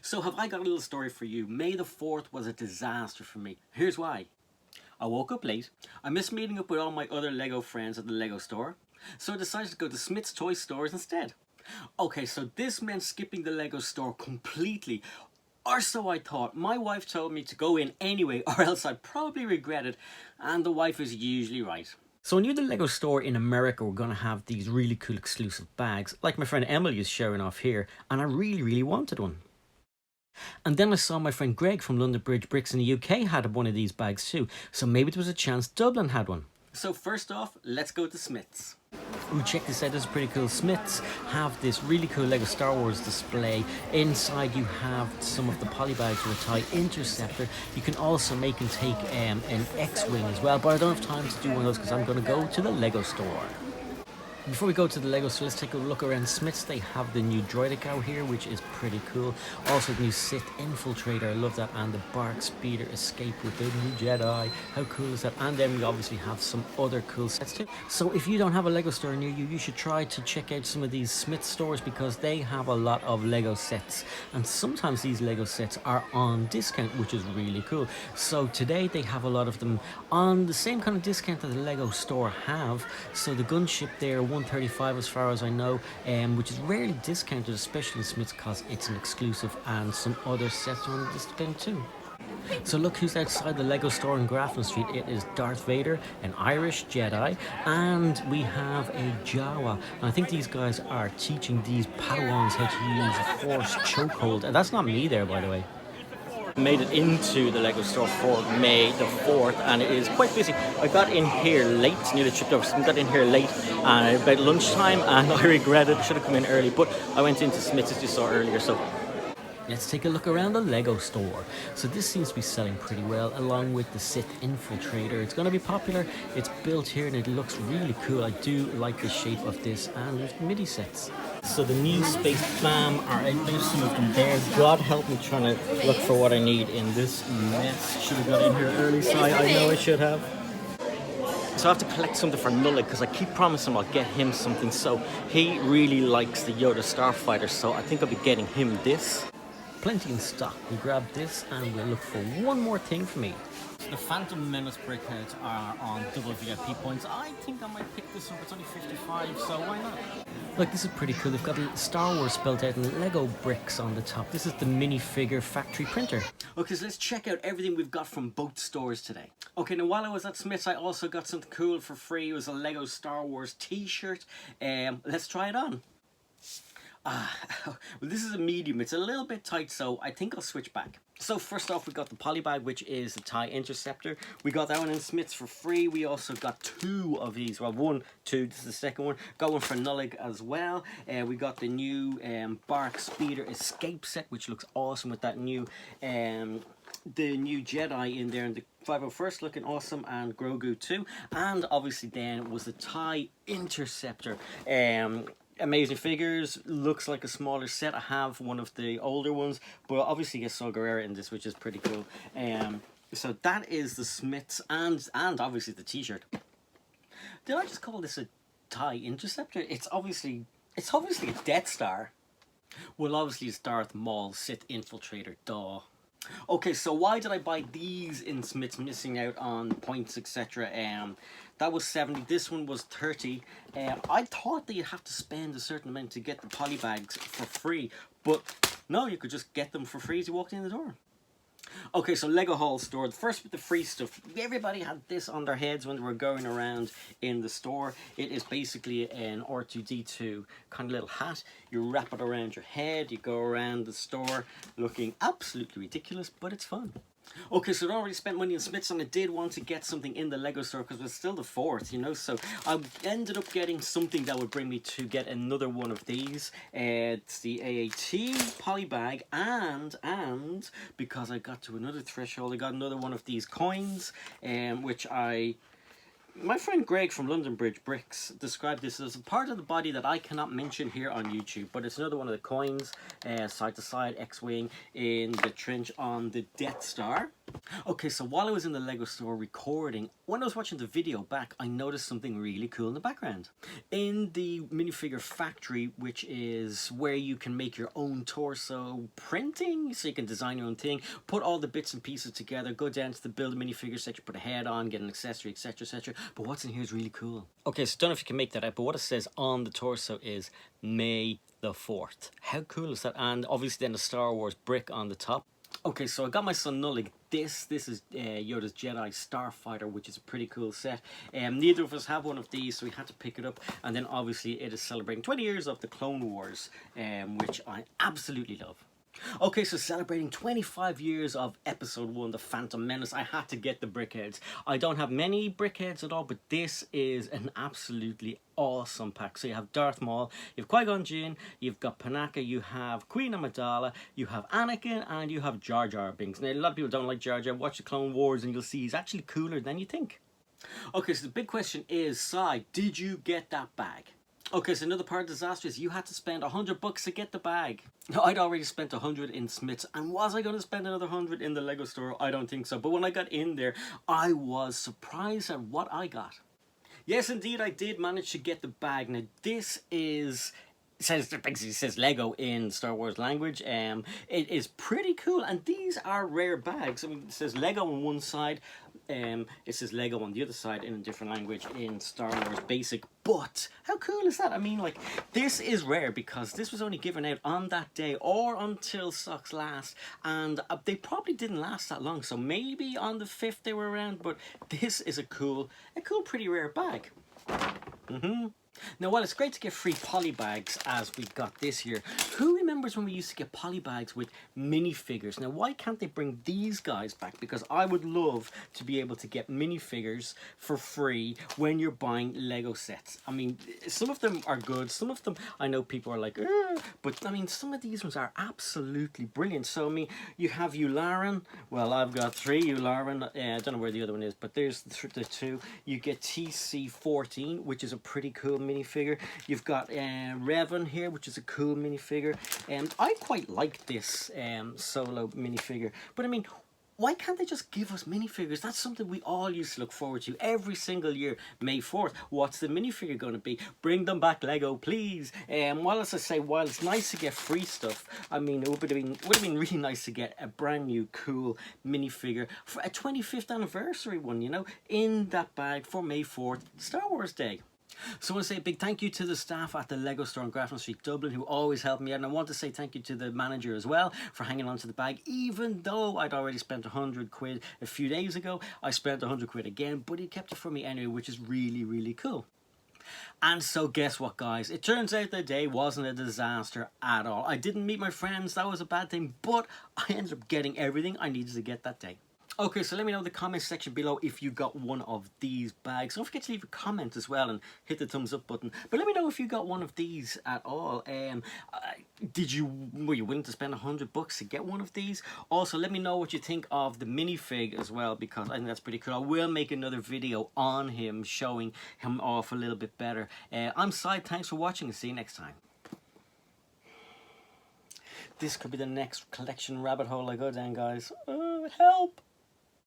So have I got a little story for you. May the 4th was a disaster for me. Here's why. I woke up late. I missed meeting up with all my other LEGO friends at the LEGO store. So I decided to go to Smith's toy stores instead. Okay, so this meant skipping the LEGO store completely. Or so I thought. My wife told me to go in anyway or else I'd probably regret it. And the wife is usually right. So I knew the LEGO store in America were going to have these really cool exclusive bags, like my friend Emily is showing off here, and I really wanted one. And then I saw my friend Greg from London Bridge Bricks in the UK had one of these bags too, so maybe there was a chance Dublin had one. So first off, let's go to Smith's. Ooh, check this out, this is pretty cool. Smith's have this really cool LEGO Star Wars display. Inside you have some of the polybags with a TIE Interceptor. You can also make and take an X-Wing as well, but I don't have time to do one of those because I'm going to go to the LEGO store. Before we go to the LEGO store, let's take a look around Smith's. They have the new droid out here, which is pretty cool. Also the new Sith Infiltrator, I love that, and the Bark Speeder Escape with the new Jedi. How cool is that? And then we obviously have some other cool sets too. So if you don't have a LEGO store near you, you should try to check out some of these Smith's stores because they have a lot of LEGO sets. And sometimes these LEGO sets are on discount, which is really cool. So today they have a lot of them on the same kind of discount that the LEGO store have. So the gunship there, $135 as far as I know, which is rarely discounted, especially in Smith's because it's an exclusive, and some other sets are on discount too. So look who's outside the LEGO store in Grafton Street. It is Darth Vader, an Irish Jedi, and we have a Jawa. And I think these guys are teaching these Padawans how to use a Force chokehold. And that's not me there, by the way. Made it into the LEGO store for May the 4th, and it is quite busy. I got in here late, nearly tripped over, got in here late and about lunchtime, and I regret it. I should have come in early, but I went into Smith's as you saw earlier. So let's take a look around the LEGO store. So this seems to be selling pretty well, along with the Sith Infiltrator. It's going to be popular. It's built here and it looks really cool. I do like the shape of this, and there's MIDI sets. So the new Space Flam are out there, some of them there. God help me trying to look for what I need in this mess. Should have got in here early, so I know I should have. So I have to collect something for Nullig because I keep promising I'll get him something. So he really likes the Yoda Starfighter, so I think I'll be getting him this. Plenty in stock. We grab this and we'll look for one more thing for me. The Phantom Menace breakouts are on double VIP points. I think I might pick this up. It's only 55, so why not? Look, this is pretty cool. They've got Star Wars spelled out in LEGO bricks on the top. This is the minifigure factory printer. Okay, so let's check out everything we've got from both stores today. Okay, now while I was at Smith's, I also got something cool for free. It was a LEGO Star Wars t-shirt. Let's try it on. Well, this is a medium. It's a little bit tight, so I think I'll switch back. So first off, we got the polybag, which is the TIE Interceptor. We got that one in Smith's for free. We also got two of these. Well, two. This is the second one. Got one for Nullig as well. We got the new Bark Speeder Escape set, which looks awesome with that new the new Jedi in there, and the 501st looking awesome, and Grogu too. And obviously then was the TIE Interceptor. Amazing figures, looks like a smaller set. I have one of the older ones, but obviously you get Saw Gerrera in this, which is pretty cool. So that is the Smiths, and obviously the t-shirt. Did I just call this a TIE Interceptor? It's obviously a Death Star. Well, obviously it's Darth Maul, Sith Infiltrator, duh. Okay, so why did I buy these in Smith's, missing out on points, etc.? That was 70, this one was 30. I thought that you'd have to spend a certain amount to get the polybags for free, but no, you could just get them for free as you walked in the door. Okay, so LEGO Haul store, first with the free stuff. Everybody had this on their heads when they were going around in the store. It is basically an R2-D2 kind of little hat. You wrap it around your head, you go around the store looking absolutely ridiculous, but it's fun. Okay, so I'd already spent money on Smith's, and I did want to get something in the LEGO store because it was still the 4th, you know, so I ended up getting something that would bring me to get another one of these. It's the AAT polybag, and because I got to another threshold, I got another one of these coins, which my friend Greg from London Bridge Bricks described this as a part of the body that I cannot mention here on YouTube, but it's another one of the coins, side to side X-Wing in the trench on the Death Star. Okay, so while I was in the LEGO store recording, when I was watching the video back, I noticed something really cool in the background. In the minifigure factory, which is where you can make your own torso printing, so you can design your own thing, put all the bits and pieces together, go down to the build a minifigure section, put a head on, get an accessory, etc, etc. But what's in here is really cool. Okay, so don't know if you can make that out, but what it says on the torso is May the 4th. How cool is that? And obviously then the Star Wars brick on the top. Okay, so I got my son Nullig. This is Yoda's Jedi Starfighter, which is a pretty cool set. Neither of us have one of these, so we had to pick it up. And then obviously it is celebrating 20 years of the Clone Wars, which I absolutely love. Okay, so celebrating 25 years of episode 1, The Phantom Menace, I had to get the brickheads. I don't have many brickheads at all, but this is an absolutely awesome pack. So you have Darth Maul, you have Qui-Gon Jinn, you've got Panaka, you have Queen Amidala, you have Anakin, and you have Jar Jar Binks. Now, a lot of people don't like Jar Jar. Watch the Clone Wars and you'll see he's actually cooler than you think. Okay, so the big question is, Si, did you get that bag? Okay, so another part of the disaster is you had to spend $100 to get the bag. I'd already spent 100 in Smith's, and was I going to spend another 100 in the LEGO store? I don't think so. But when I got in there, I was surprised at what I got. Yes, indeed, I did manage to get the bag. Now, this is... Basically says Lego in Star Wars language. It is pretty cool, and these are rare bags. I mean, it says Lego on one side, it says Lego on the other side in a different language in Star Wars Basic. But how cool is that? I mean, like, this is rare because this was only given out on that day or until stocks last, and they probably didn't last that long. So maybe on the 5th they were around. But this is a cool, pretty rare bag. Now, while it's great to get free poly bags, as we've got this here, who remembers when we used to get poly bags with minifigures? Now, why can't they bring these guys back? Because I would love to be able to get minifigures for free when you're buying Lego sets. I mean, some of them are good. Some of them, I know people are like, but I mean, some of these ones are absolutely brilliant. So, I mean, you have Yularen. Well, I've got 3 Yularen. I don't know where the other one is, but there's the 2. You get TC-14, which is a pretty cool minifigure. You've got Revan here, which is a cool minifigure. I quite like this solo minifigure, but I mean, why can't they just give us minifigures? That's something we all used to look forward to every single year. May 4th, what's the minifigure going to be? Bring them back, Lego, please. While, as I say, while it's nice to get free stuff, I mean, it would have been really nice to get a brand new cool minifigure for a 25th anniversary one, you know, in that bag for May 4th, Star Wars Day. So I want to say a big thank you to the staff at the LEGO store on Grafton Street, Dublin, who always help me out. And I want to say thank you to the manager as well for hanging on to the bag. Even though I'd already spent 100 quid a few days ago, I spent 100 quid again, but he kept it for me anyway, which is really, really cool. And so guess what, guys? It turns out the day wasn't a disaster at all. I didn't meet my friends. That was a bad thing, but I ended up getting everything I needed to get that day. Okay, so let me know in the comment section below if you got one of these bags. Don't forget to leave a comment as well and hit the thumbs up button. But let me know if you got one of these at all. Were you willing to spend $100 to get one of these? Also, let me know what you think of the minifig as well, because I think that's pretty cool. I will make another video on him, showing him off a little bit better. I'm Si, thanks for watching, and see you next time. This could be the next collection rabbit hole I go down, guys. Oh, help!